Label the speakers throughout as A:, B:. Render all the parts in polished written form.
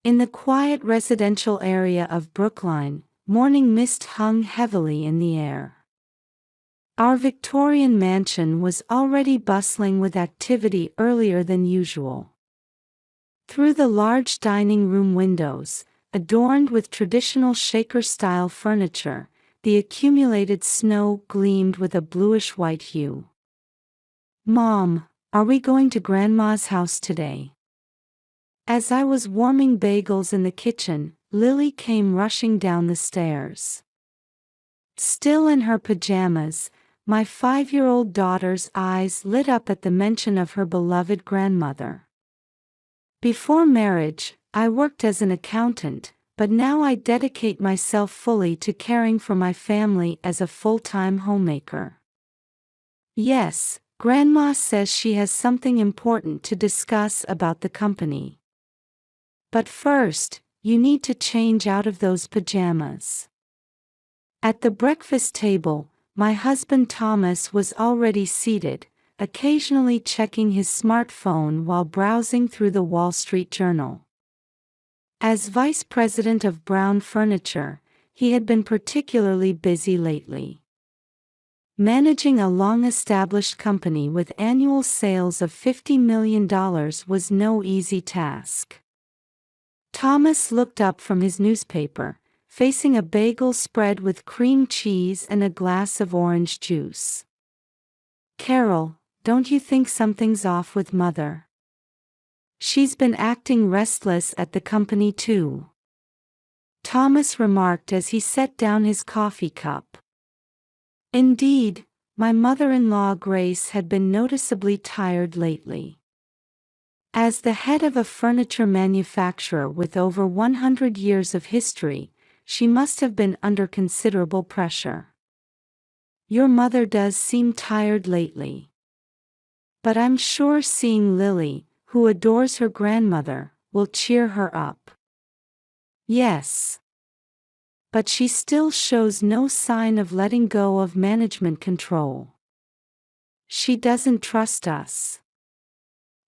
A: In the quiet residential area of Brookline, morning mist hung heavily in the air. Our Victorian mansion was already bustling with activity earlier than usual. Through the large dining room windows, adorned with traditional Shaker-style furniture, the accumulated snow gleamed with a bluish-white hue. "Mom, are we going to Grandma's house today?" As I was warming bagels in the kitchen, Lily came rushing down the stairs. Still in her pajamas, my 5-year-old daughter's eyes lit up at the mention of her beloved grandmother. Before marriage, I worked as an accountant, but now I dedicate myself fully to caring for my family as a full-time homemaker. "Yes, Grandma says she has something important to discuss about the company. But first, you need to change out of those pajamas." At the breakfast table, my husband Thomas was already seated, occasionally checking his smartphone while browsing through the Wall Street Journal. As vice president of Brown Furniture, he had been particularly busy lately. Managing a long-established company with annual sales of $50 million was no easy task. Thomas looked up from his newspaper, facing a bagel spread with cream cheese and a glass of orange juice. "Carol, don't you think something's off with Mother? She's been acting restless at the company too," Thomas remarked as he set down his coffee cup. Indeed, my mother-in-law Grace had been noticeably tired lately. As the head of a furniture manufacturer with over 100 years of history, she must have been under considerable pressure. "Your mother does seem tired lately. But I'm sure seeing Lily, who adores her grandmother, will cheer her up." "Yes. But she still shows no sign of letting go of management control. She doesn't trust us."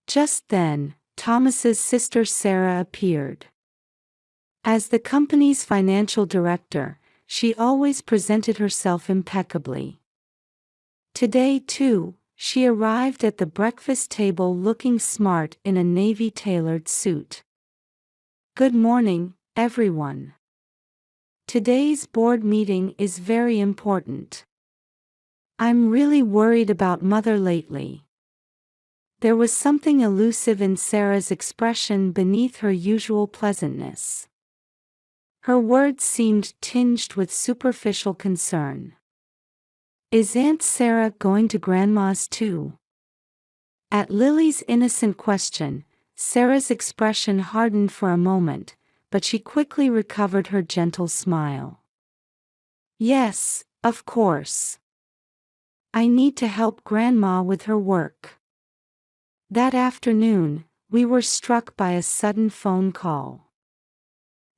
A: Just then, Thomas's sister Sarah appeared. As the company's financial director, she always presented herself impeccably. Today, too, she arrived at the breakfast table looking smart in a navy-tailored suit. "Good morning, everyone. Today's board meeting is very important. I'm really worried about Mother lately." There was something elusive in Sarah's expression beneath her usual pleasantness. Her words seemed tinged with superficial concern. "Is Aunt Sarah going to Grandma's too?" At Lily's innocent question, Sarah's expression hardened for a moment, but she quickly recovered her gentle smile. "Yes, of course. I need to help Grandma with her work." That afternoon, we were struck by a sudden phone call.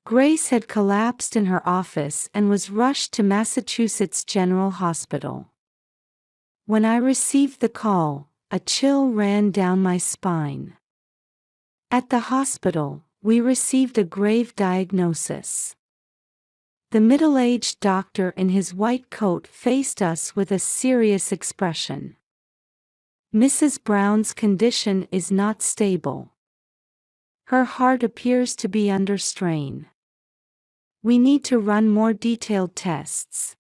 A: Grace had collapsed in her office and was rushed to Massachusetts General Hospital. When I received the call, a chill ran down my spine. At the hospital, we received a grave diagnosis. The middle-aged doctor in his white coat faced us with a serious expression. "Mrs. Brown's condition is not stable. Her heart appears to be under strain. We need to run more detailed tests.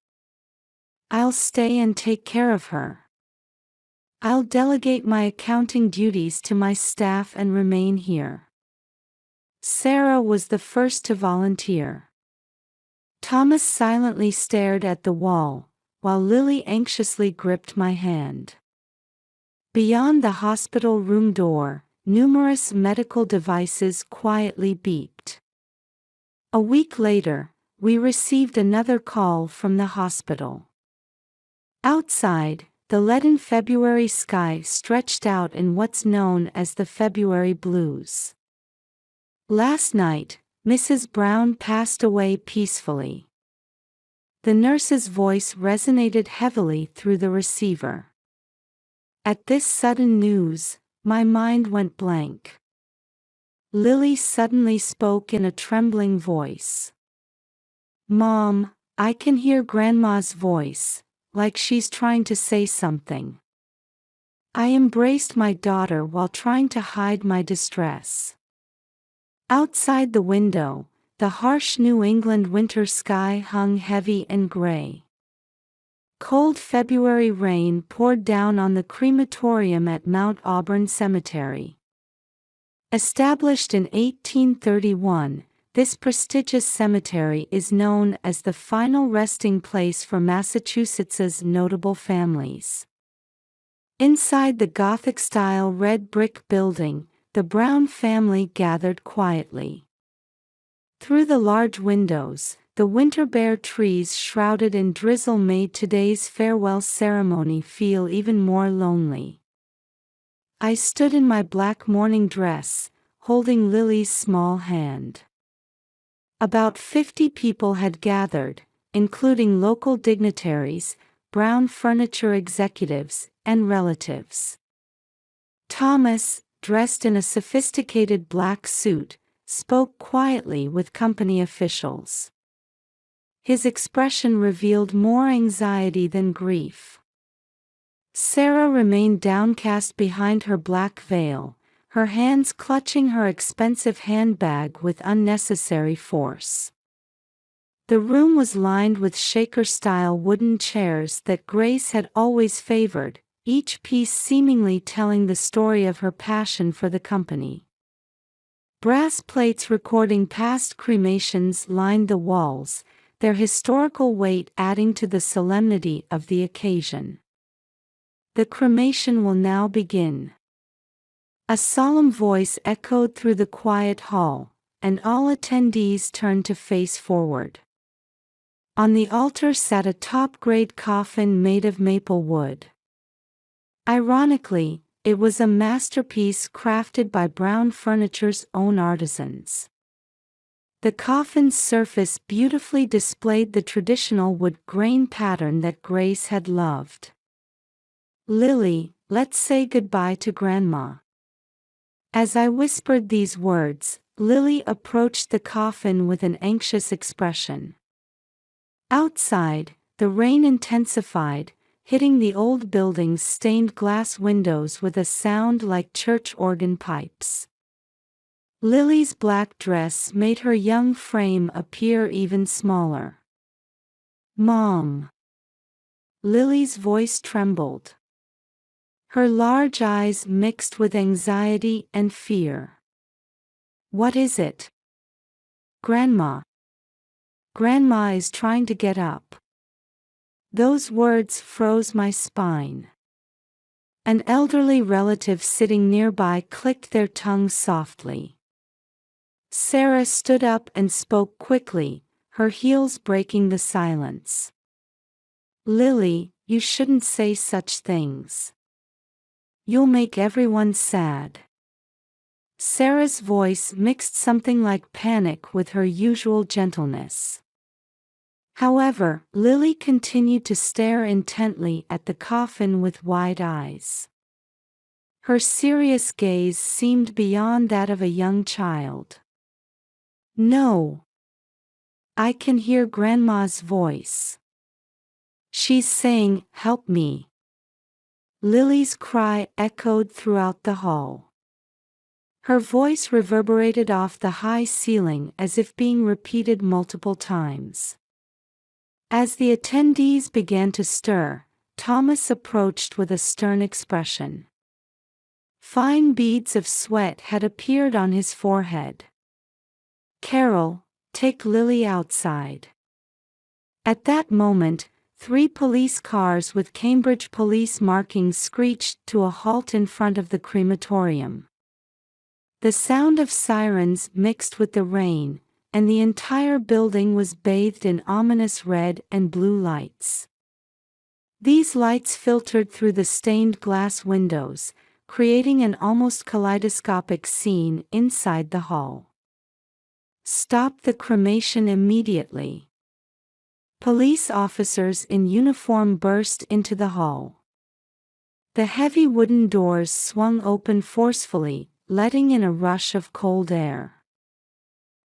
A: I'll stay and take care of her. I'll delegate my accounting duties to my staff and remain here." Sarah was the first to volunteer. Thomas silently stared at the wall, while Lily anxiously gripped my hand. Beyond the hospital room door, numerous medical devices quietly beeped. A week later, we received another call from the hospital. Outside, the leaden February sky stretched out in what's known as the February blues. "Last night, Mrs. Brown passed away peacefully." The nurse's voice resonated heavily through the receiver. At this sudden news, my mind went blank. Lily suddenly spoke in a trembling voice. "Mom, I can hear Grandma's voice, like she's trying to say something." I embraced my daughter while trying to hide my distress. Outside the window, the harsh New England winter sky hung heavy and gray. Cold February rain poured down on the crematorium at Mount Auburn Cemetery. Established in 1831, this prestigious cemetery is known as the final resting place for Massachusetts's notable families. Inside the Gothic-style red brick building, the Brown family gathered quietly. Through the large windows, the winter-bare trees shrouded in drizzle made today's farewell ceremony feel even more lonely. I stood in my black mourning dress, holding Lily's small hand. About 50 people had gathered, including local dignitaries, Brown furniture executives, and relatives. Thomas, dressed in a sophisticated black suit, spoke quietly with company officials. His expression revealed more anxiety than grief. Sarah remained downcast behind her black veil, her hands clutching her expensive handbag with unnecessary force. The room was lined with Shaker-style wooden chairs that Grace had always favored, each piece seemingly telling the story of her passion for the company. Brass plates recording past cremations lined the walls, their historical weight adding to the solemnity of the occasion. "The cremation will now begin." A solemn voice echoed through the quiet hall, and all attendees turned to face forward. On the altar sat a top-grade coffin made of maple wood. Ironically, it was a masterpiece crafted by Brown Furniture's own artisans. The coffin's surface beautifully displayed the traditional wood grain pattern that Grace had loved. "Lily, let's say goodbye to Grandma." As I whispered these words, Lily approached the coffin with an anxious expression. Outside, the rain intensified, hitting the old building's stained glass windows with a sound like church organ pipes. Lily's black dress made her young frame appear even smaller. "Mom." Lily's voice trembled. Her large eyes mixed with anxiety and fear. "What is it?" "Grandma. Grandma is trying to get up." Those words froze my spine. An elderly relative sitting nearby clicked their tongues softly. Sarah stood up and spoke quickly, her heels breaking the silence. "Lily, you shouldn't say such things. You'll make everyone sad." Sarah's voice mixed something like panic with her usual gentleness. However, Lily continued to stare intently at the coffin with wide eyes. Her serious gaze seemed beyond that of a young child. "No. I can hear Grandma's voice. She's saying, 'Help me.'" Lily's cry echoed throughout the hall. Her voice reverberated off the high ceiling as if being repeated multiple times. As the attendees began to stir, Thomas approached with a stern expression. Fine beads of sweat had appeared on his forehead. "Carol, take Lily outside." At that moment, 3 police cars with Cambridge police markings screeched to a halt in front of the crematorium. The sound of sirens mixed with the rain, and the entire building was bathed in ominous red and blue lights. These lights filtered through the stained glass windows, creating an almost kaleidoscopic scene inside the hall. "Stop the cremation immediately." Police officers in uniform burst into the hall. The heavy wooden doors swung open forcefully, letting in a rush of cold air.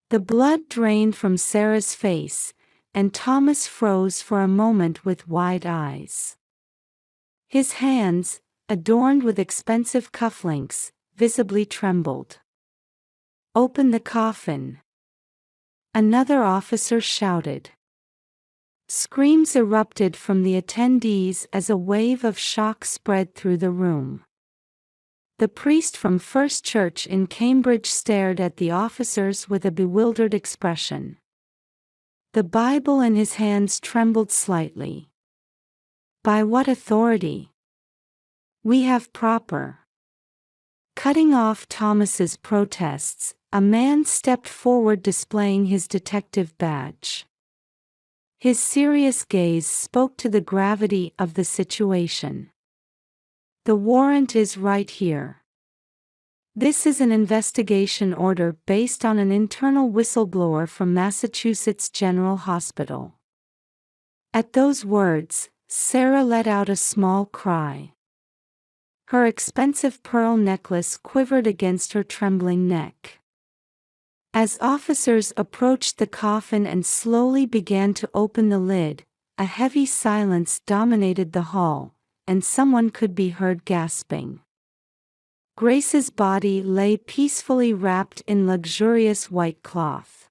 A: The blood drained from Sarah's face, and Thomas froze for a moment with wide eyes. His hands, adorned with expensive cufflinks, visibly trembled. "Open the coffin!" another officer shouted. Screams erupted from the attendees as a wave of shock spread through the room. The priest from First Church in Cambridge stared at the officers with a bewildered expression. The Bible in his hands trembled slightly. "By what authority? We have proper." Cutting off Thomas's protests, a man stepped forward displaying his detective badge. His serious gaze spoke to the gravity of the situation. "The warrant is right here. This is an investigation order based on an internal whistleblower from Massachusetts General Hospital." At those words, Sarah let out a small cry. Her expensive pearl necklace quivered against her trembling neck. As officers approached the coffin and slowly began to open the lid, a heavy silence dominated the hall, and someone could be heard gasping. Grace's body lay peacefully wrapped in luxurious white cloth.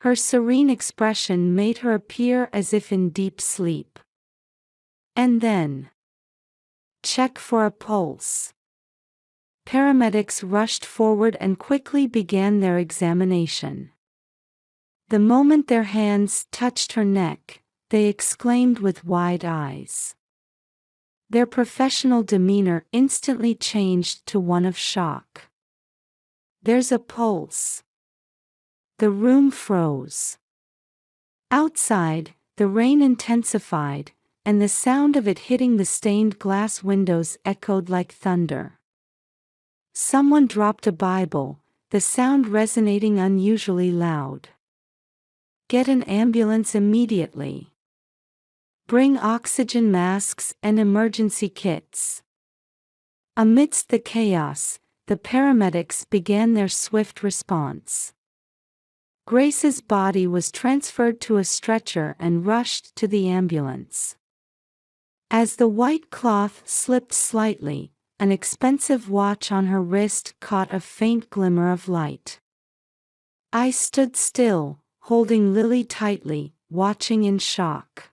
A: Her serene expression made her appear as if in deep sleep. And then, "Check for a pulse." Paramedics rushed forward and quickly began their examination. The moment their hands touched her neck, they exclaimed with wide eyes. Their professional demeanor instantly changed to one of shock. "There's a pulse." The room froze. Outside, the rain intensified, and the sound of it hitting the stained glass windows echoed like thunder. Someone dropped a Bible, the sound resonating unusually loud. "Get an ambulance immediately. Bring oxygen masks and emergency kits." Amidst the chaos, the paramedics began their swift response. Grace's body was transferred to a stretcher and rushed to the ambulance. As the white cloth slipped slightly, an expensive watch on her wrist caught a faint glimmer of light. I stood still, holding Lily tightly, watching in shock.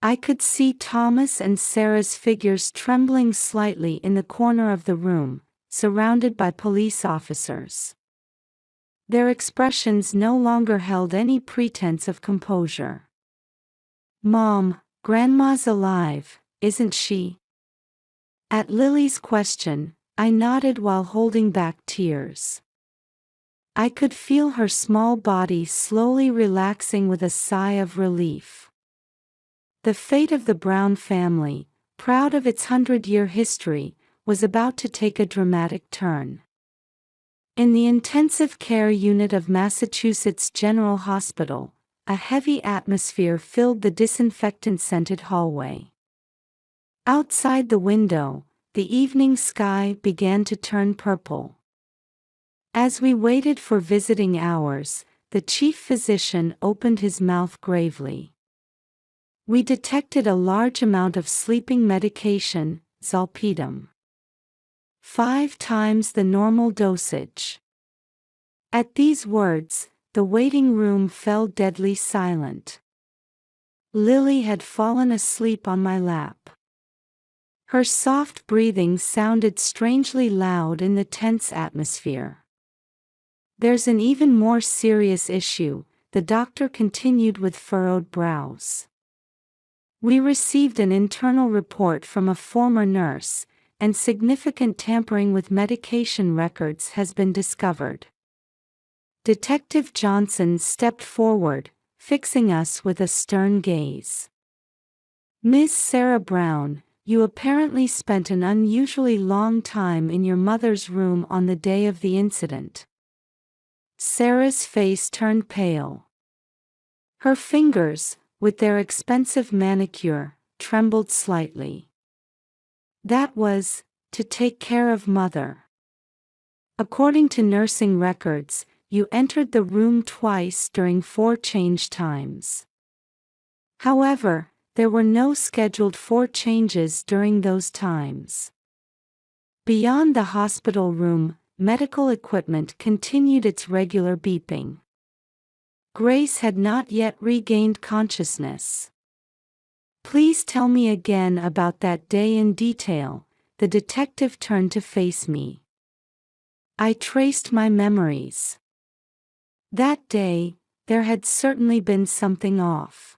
A: I could see Thomas and Sarah's figures trembling slightly in the corner of the room, surrounded by police officers. Their expressions no longer held any pretense of composure. "Mom, Grandma's alive, isn't she?" At Lily's question, I nodded while holding back tears. I could feel her small body slowly relaxing with a sigh of relief. The fate of the Brown family, proud of its 100-year history, was about to take a dramatic turn. In the intensive care unit of Massachusetts General Hospital, a heavy atmosphere filled the disinfectant-scented hallway. Outside the window, the evening sky began to turn purple. As we waited for visiting hours, the chief physician opened his mouth gravely. We detected a large amount of sleeping medication, zolpidem. 5 times the normal dosage. At these words, the waiting room fell deadly silent. Lily had fallen asleep on my lap. Her soft breathing sounded strangely loud in the tense atmosphere. "There's an even more serious issue," the doctor continued with furrowed brows. "We received an internal report from a former nurse, and significant tampering with medication records has been discovered." Detective Johnson stepped forward, fixing us with a stern gaze. "Miss Sarah Brown, you apparently spent an unusually long time in your mother's room on the day of the incident." Sarah's face turned pale. Her fingers, with their expensive manicure, trembled slightly. "That was, to take care of Mother." According to nursing records, you entered the room twice during 4 change times. However, there were no scheduled 4 changes during those times. Beyond the hospital room, medical equipment continued its regular beeping. Grace had not yet regained consciousness. Please tell me again about that day in detail. The detective turned to face me. I traced my memories. That day, there had certainly been something off.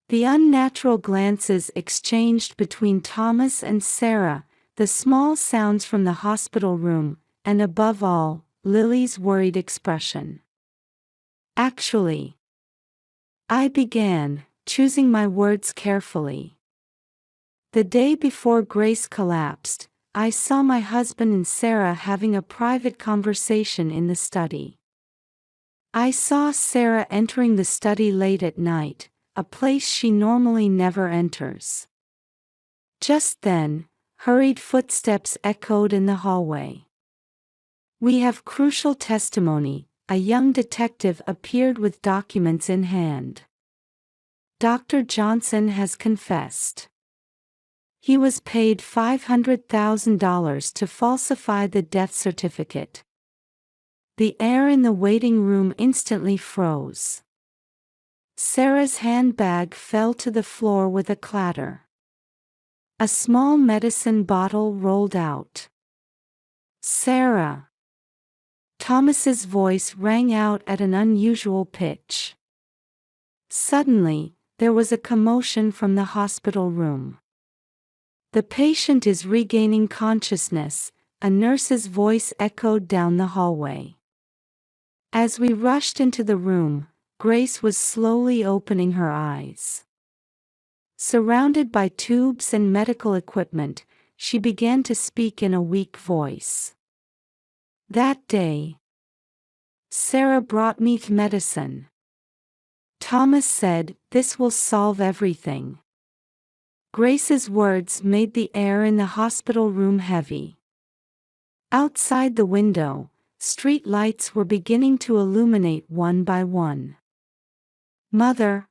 A: The unnatural glances exchanged between Thomas and Sarah, the small sounds from the hospital room, and above all, Lily's worried expression. Actually, I began, choosing my words carefully. The day before Grace collapsed, I saw my husband and Sarah having a private conversation in the study. I saw Sarah entering the study late at night, a place she normally never enters. Just then, hurried footsteps echoed in the hallway. We have crucial testimony. A young detective appeared with documents in hand. Dr. Johnson has confessed. He was paid $500,000 to falsify the death certificate. The air in the waiting room instantly froze. Sarah's handbag fell to the floor with a clatter. A small medicine bottle rolled out. Sarah. Thomas's voice rang out at an unusual pitch. Suddenly, there was a commotion from the hospital room. The patient is regaining consciousness, a nurse's voice echoed down the hallway. As we rushed into the room, Grace was slowly opening her eyes. Surrounded by tubes and medical equipment, she began to speak in a weak voice. That day, Sarah brought me medicine. Thomas said, "This will solve everything." Grace's words made the air in the hospital room heavy. Outside the window, street lights were beginning to illuminate one by one. Mother,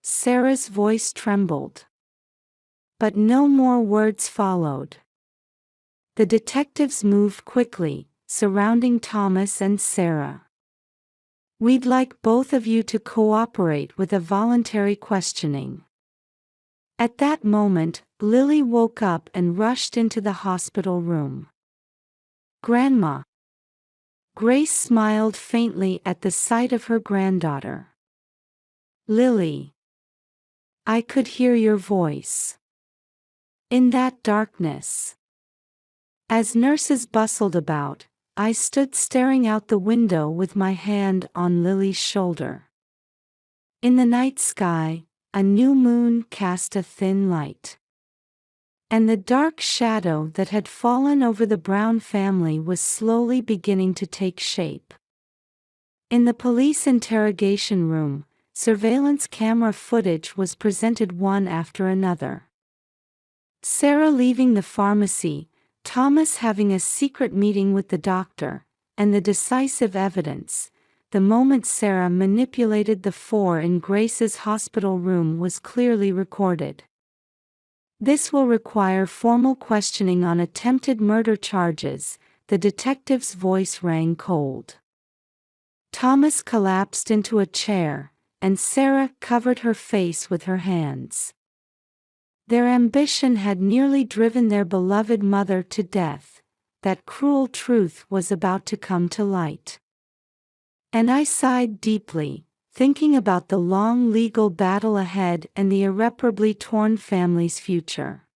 A: Sarah's voice trembled. But no more words followed. The detectives moved quickly, surrounding Thomas and Sarah. We'd like both of you to cooperate with a voluntary questioning. At that moment, Lily woke up and rushed into the hospital room. Grandma. Grace smiled faintly at the sight of her granddaughter. Lily. I could hear your voice. In that darkness. As nurses bustled about, I stood staring out the window with my hand on Lily's shoulder. In the night sky, a new moon cast a thin light. And the dark shadow that had fallen over the Brown family was slowly beginning to take shape. In the police interrogation room, surveillance camera footage was presented one after another. Sarah leaving the pharmacy, Thomas having a secret meeting with the doctor, and the decisive evidence, the moment Sarah manipulated the 4 in Grace's hospital room was clearly recorded. This will require formal questioning on attempted murder charges, the detective's voice rang cold. Thomas collapsed into a chair, and Sarah covered her face with her hands. Their ambition had nearly driven their beloved mother to death. That cruel truth was about to come to light. And I sighed deeply, thinking about the long legal battle ahead and the irreparably torn family's future.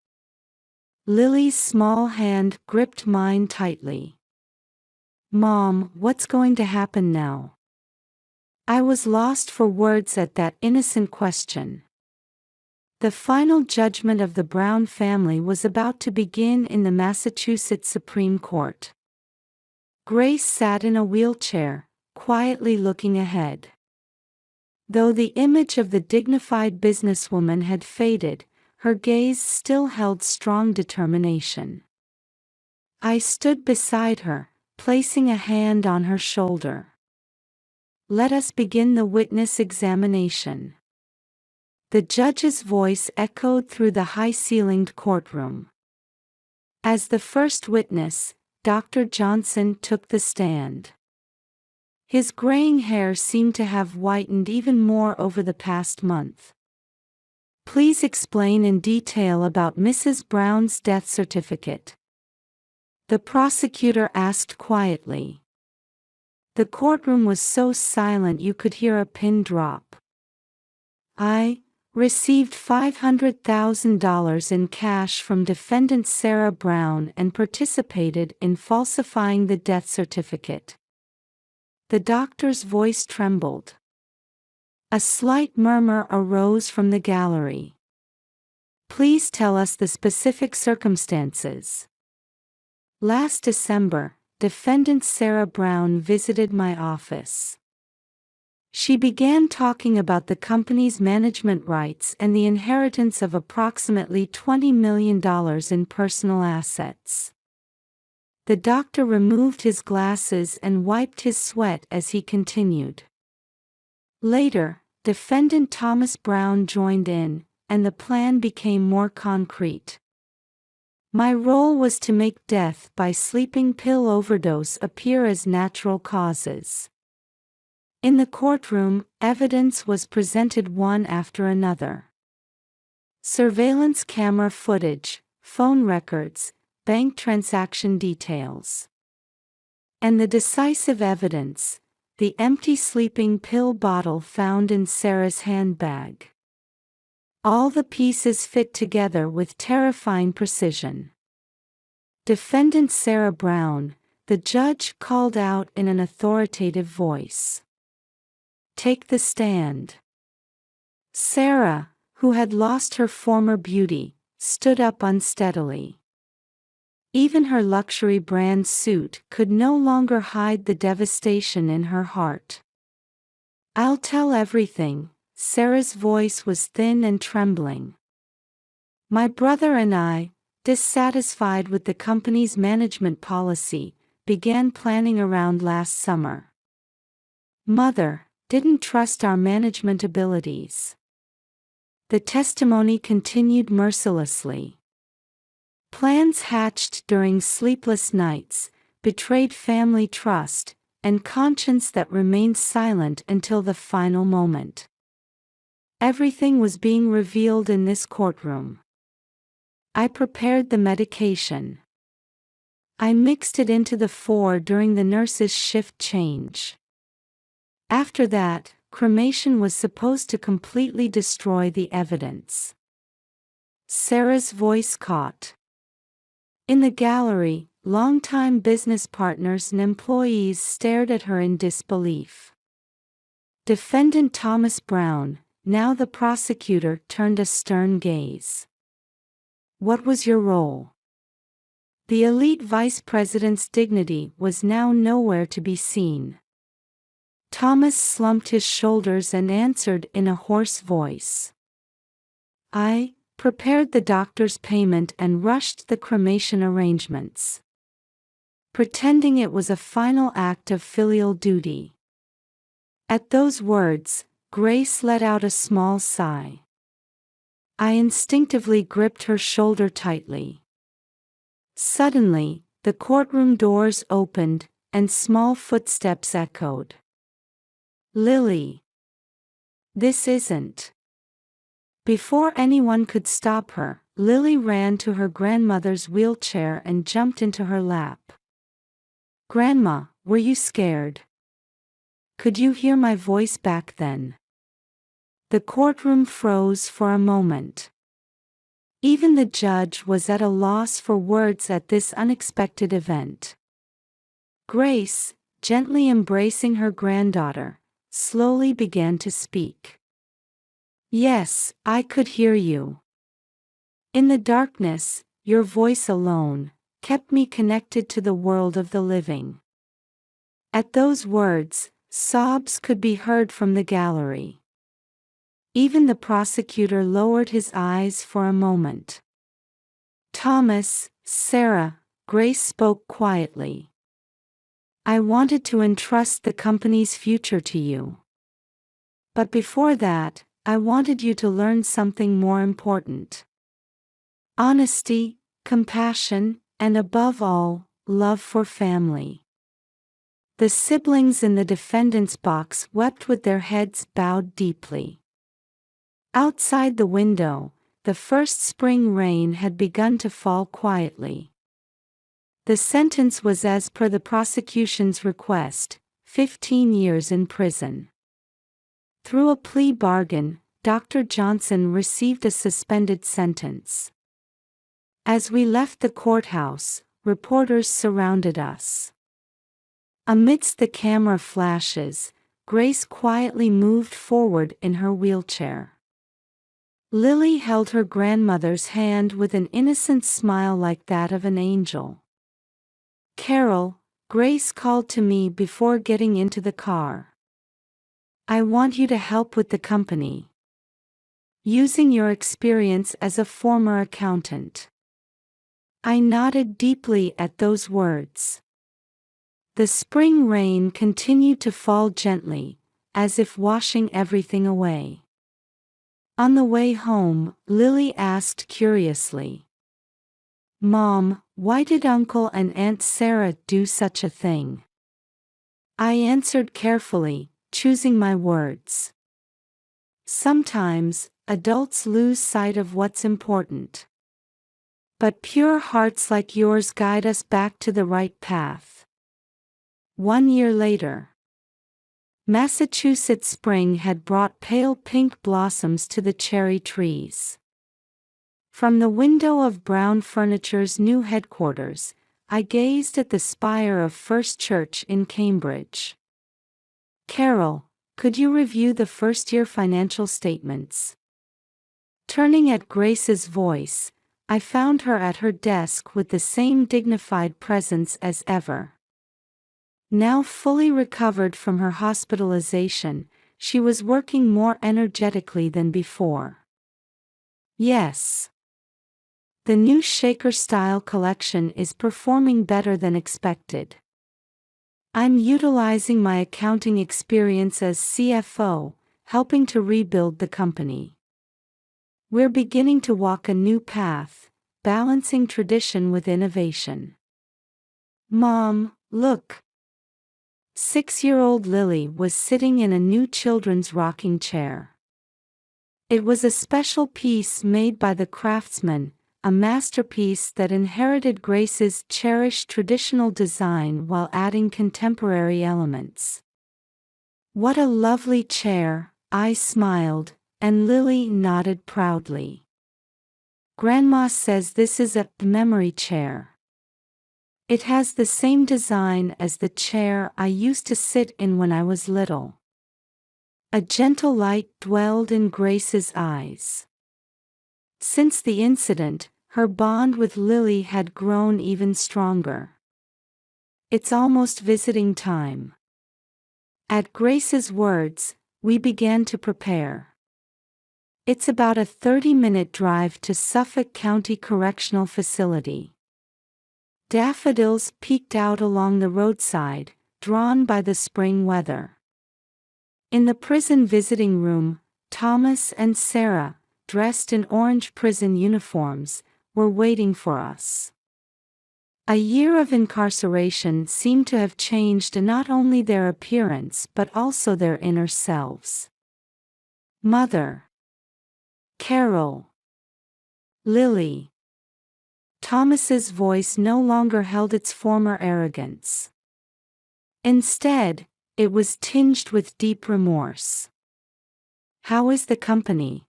A: Lily's small hand gripped mine tightly. Mom, what's going to happen now? I was lost for words at that innocent question. The final judgment of the Brown family was about to begin in the Massachusetts Supreme Court. Grace sat in a wheelchair, quietly looking ahead. Though the image of the dignified businesswoman had faded, her gaze still held strong determination. I stood beside her, placing a hand on her shoulder. Let us begin the witness examination. The judge's voice echoed through the high-ceilinged courtroom. As the first witness, Dr. Johnson took the stand. His graying hair seemed to have whitened even more over the past month. Please explain in detail about Mrs. Brown's death certificate. The prosecutor asked quietly. The courtroom was so silent you could hear a pin drop. I received $500,000 in cash from defendant Sarah Brown and participated in falsifying the death certificate. The doctor's voice trembled. A slight murmur arose from the gallery. Please tell us the specific circumstances. Last December, defendant Sarah Brown visited my office. She began talking about the company's management rights and the inheritance of approximately $20 million in personal assets. The doctor removed his glasses and wiped his sweat as he continued. Later, defendant Thomas Brown joined in, and the plan became more concrete. My role was to make death by sleeping pill overdose appear as natural causes. In the courtroom, evidence was presented one after another. Surveillance camera footage, phone records, bank transaction details. And the decisive evidence, the empty sleeping pill bottle found in Sarah's handbag. All the pieces fit together with terrifying precision. Defendant Sarah Brown, the judge called out in an authoritative voice. Take the stand. Sarah, who had lost her former beauty, stood up unsteadily. Even her luxury brand suit could no longer hide the devastation in her heart. I'll tell everything. Sarah's voice was thin and trembling. My brother and I, dissatisfied with the company's management policy, began planning around last summer. Mother didn't trust our management abilities. The testimony continued mercilessly. Plans hatched during sleepless nights, betrayed family trust, and conscience that remained silent until the final moment. Everything was being revealed in this courtroom. I prepared the medication. I mixed it into the 4 during the nurse's shift change. After that, cremation was supposed to completely destroy the evidence. Sarah's voice caught. In the gallery, longtime business partners and employees stared at her in disbelief. Defendant Thomas Brown, now the prosecutor, turned a stern gaze. What was your role? The elite vice president's dignity was now nowhere to be seen. Thomas slumped his shoulders and answered in a hoarse voice. I prepared the doctor's payment and rushed the cremation arrangements. Pretending it was a final act of filial duty. At those words, Grace let out a small sigh. I instinctively gripped her shoulder tightly. Suddenly, the courtroom doors opened, and small footsteps echoed. Lily. This isn't. Before anyone could stop her, Lily ran to her grandmother's wheelchair and jumped into her lap. Grandma, were you scared? Could you hear my voice back then? The courtroom froze for a moment. Even the judge was at a loss for words at this unexpected event. Grace, gently embracing her granddaughter, slowly began to speak. Yes, I could hear you. In the darkness, your voice alone kept me connected to the world of the living. At those words, sobs could be heard from the gallery. Even the prosecutor lowered his eyes for a moment. Thomas, Sarah, Grace spoke quietly. I wanted to entrust the company's future to you. But before that, I wanted you to learn something more important. Honesty, compassion, and above all, love for family. The siblings in the defendant's box wept with their heads bowed deeply. Outside the window, the first spring rain had begun to fall quietly. The sentence was as per the prosecution's request, 15 years in prison. Through a plea bargain, Dr. Johnson received a suspended sentence. As we left the courthouse, reporters surrounded us. Amidst the camera flashes, Grace quietly moved forward in her wheelchair. Lily held her grandmother's hand with an innocent smile like that of an angel. Carol, Grace called to me before getting into the car. I want you to help with the company. Using your experience as a former accountant. I nodded deeply at those words. The spring rain continued to fall gently, as if washing everything away. On the way home, Lily asked curiously, Mom, why did Uncle and Aunt Sarah do such a thing? I answered carefully, choosing my words. Sometimes, adults lose sight of what's important. But pure hearts like yours guide us back to the right path. 1 year later, Massachusetts spring had brought pale pink blossoms to the cherry trees. From the window of Brown Furniture's new headquarters, I gazed at the spire of First Church in Cambridge. Carol, could you review the first-year financial statements? Turning at Grace's voice, I found her at her desk with the same dignified presence as ever. Now fully recovered from her hospitalization, she was working more energetically than before. Yes. The new Shaker style collection is performing better than expected. I'm utilizing my accounting experience as CFO, helping to rebuild the company. We're beginning to walk a new path, balancing tradition with innovation. Mom, look. 6-year-old Lily was sitting in a new children's rocking chair. It was a special piece made by the craftsman, a masterpiece that inherited Grace's cherished traditional design while adding contemporary elements. What a lovely chair, I smiled, and Lily nodded proudly. Grandma says this is a memory chair. It has the same design as the chair I used to sit in when I was little. A gentle light dwelled in Grace's eyes. Since the incident, her bond with Lily had grown even stronger. It's almost visiting time. At Grace's words, we began to prepare. It's about a 30-minute drive to Suffolk County Correctional Facility. Daffodils peeked out along the roadside, drawn by the spring weather. In the prison visiting room, Thomas and Sarah, dressed in orange prison uniforms, were waiting for us. A year of incarceration seemed to have changed not only their appearance but also their inner selves. Mother. Carol. Lily. Thomas's voice no longer held its former arrogance. Instead, it was tinged with deep remorse. How is the company?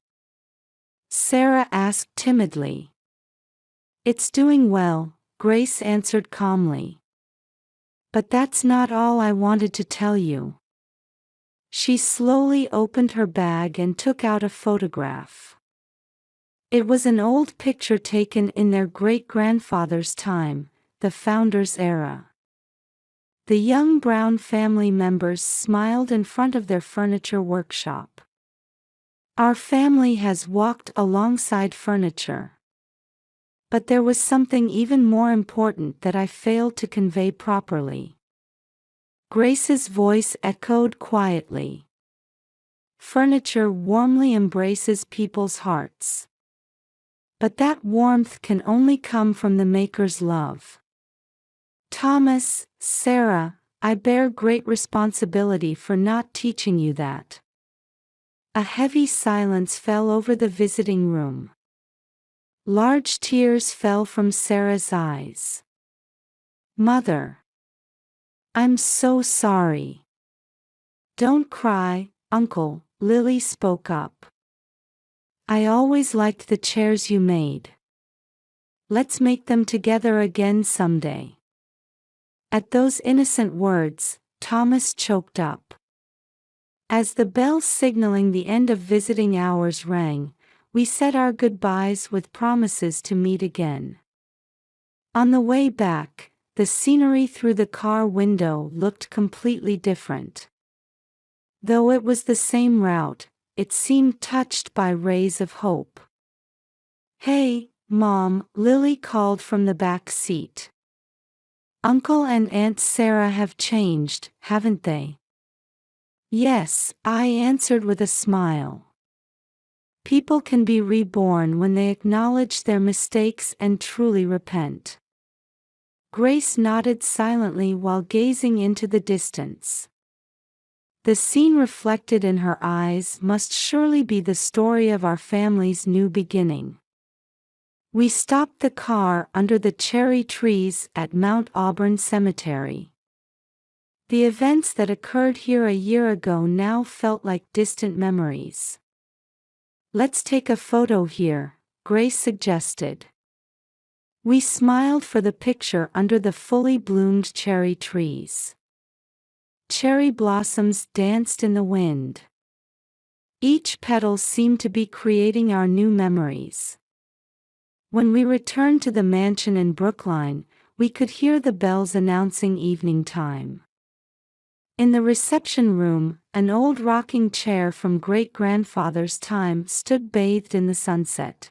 A: Sarah asked timidly. It's doing well, Grace answered calmly. But that's not all I wanted to tell you. She slowly opened her bag and took out a photograph. It was an old picture taken in their great-grandfather's time, the founder's era. The young Brown family members smiled in front of their furniture workshop. Our family has walked alongside furniture. But there was something even more important that I failed to convey properly. Grace's voice echoed quietly. Furniture warmly embraces people's hearts. But that warmth can only come from the maker's love. Thomas, Sarah, I bear great responsibility for not teaching you that. A heavy silence fell over the visiting room. Large tears fell from Sarah's eyes. Mother. I'm so sorry. Don't cry, Uncle, Lily spoke up. I always liked the chairs you made. Let's make them together again someday. At those innocent words, Thomas choked up. As the bell signaling the end of visiting hours rang, we said our goodbyes with promises to meet again. On the way back, the scenery through the car window looked completely different. Though it was the same route, it seemed touched by rays of hope. Hey, Mom, Lily called from the back seat. Uncle and Aunt Sarah have changed, haven't they? Yes, I answered with a smile. People can be reborn when they acknowledge their mistakes and truly repent. Grace nodded silently while gazing into the distance. The scene reflected in her eyes must surely be the story of our family's new beginning. We stopped the car under the cherry trees at Mount Auburn Cemetery. The events that occurred here a year ago now felt like distant memories. Let's take a photo here, Grace suggested. We smiled for the picture under the fully bloomed cherry trees. Cherry blossoms danced in the wind. Each petal seemed to be creating our new memories. When we returned to the mansion in Brookline, we could hear the bells announcing evening time. In the reception room, an old rocking chair from great-grandfather's time stood bathed in the sunset.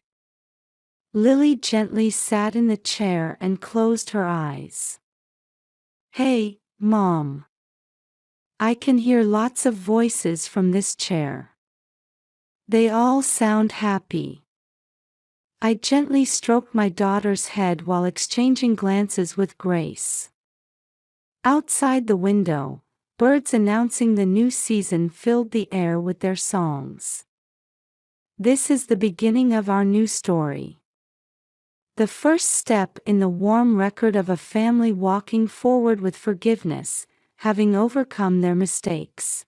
A: Lily gently sat in the chair and closed her eyes. Hey, Mom. I can hear lots of voices from this chair. They all sound happy. I gently stroked my daughter's head while exchanging glances with Grace. Outside the window, birds announcing the new season filled the air with their songs. This is the beginning of our new story. The first step in the warm record of a family walking forward with forgiveness, having overcome their mistakes.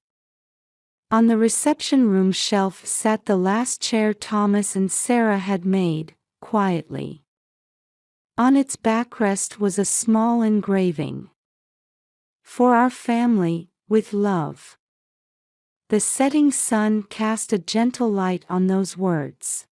A: On the reception room shelf sat the last chair Thomas and Sarah had made, quietly. On its backrest was a small engraving. For our family, with love. The setting sun cast a gentle light on those words.